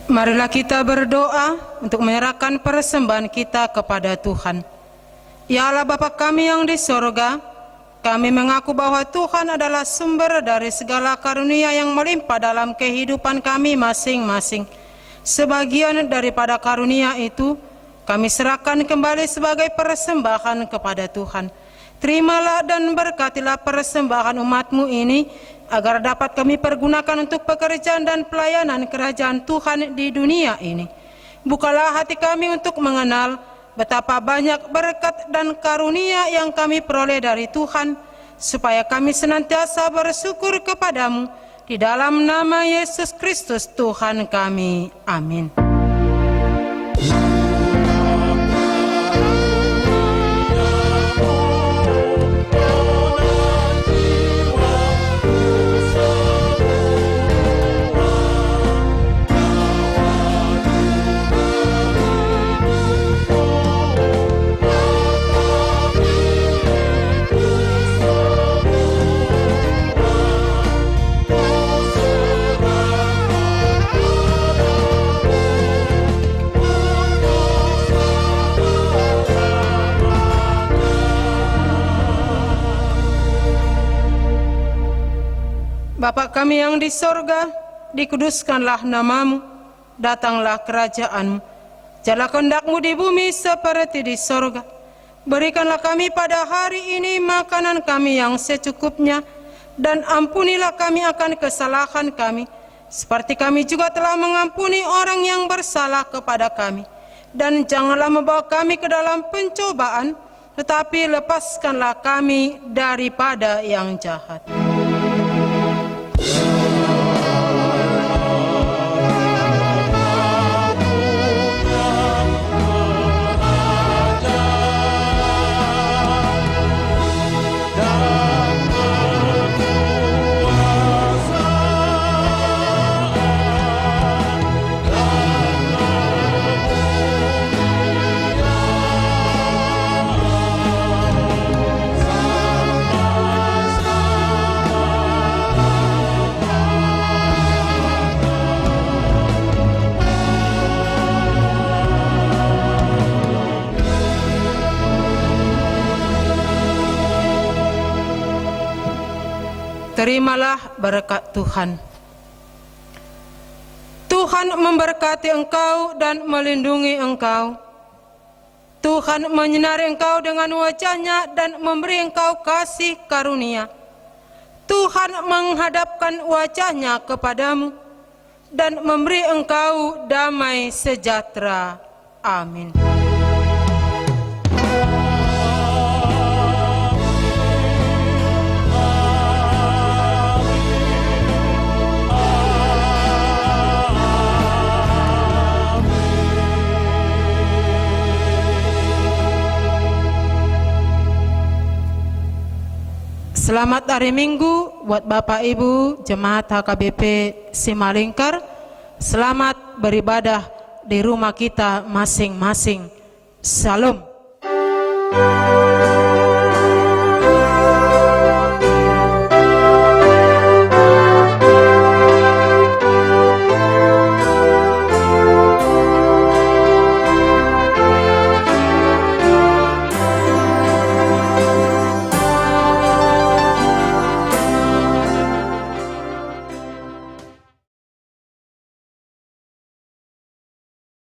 Marilah kita berdoa untuk menyerahkan persembahan kita kepada Tuhan. Ya Allah Bapa kami yang di sorga, kami mengaku bahwa Tuhan adalah sumber dari segala karunia yang melimpah dalam kehidupan kami masing-masing. Sebagian daripada karunia itu kami serahkan kembali sebagai persembahan kepada Tuhan. Terimalah dan berkatilah persembahan umat-Mu ini, agar dapat kami pergunakan untuk pekerjaan dan pelayanan kerajaan Tuhan di dunia ini. Bukalah hati kami untuk mengenal betapa banyak berkat dan karunia yang kami peroleh dari Tuhan, supaya kami senantiasa bersyukur kepadamu. Di dalam nama Yesus Kristus Tuhan kami. Amin. Bapa kami yang di sorga, dikuduskanlah namamu, datanglah kerajaanmu, jadilah kehendak-Mu di bumi seperti di sorga. Berikanlah kami pada hari ini makanan kami yang secukupnya, dan ampunilah kami akan kesalahan kami, seperti kami juga telah mengampuni orang yang bersalah kepada kami. Dan janganlah membawa kami ke dalam pencobaan, tetapi lepaskanlah kami daripada yang jahat. Terimalah berkat Tuhan. Tuhan memberkati engkau dan melindungi engkau. Tuhan menyinari engkau dengan wajah-Nya dan memberi engkau kasih karunia. Tuhan menghadapkan wajah-Nya kepadamu dan memberi engkau damai sejahtera. Amin. Selamat hari Minggu buat Bapak Ibu Jemaat HKBP Simalingkar. Selamat beribadah di rumah kita masing-masing. Salam.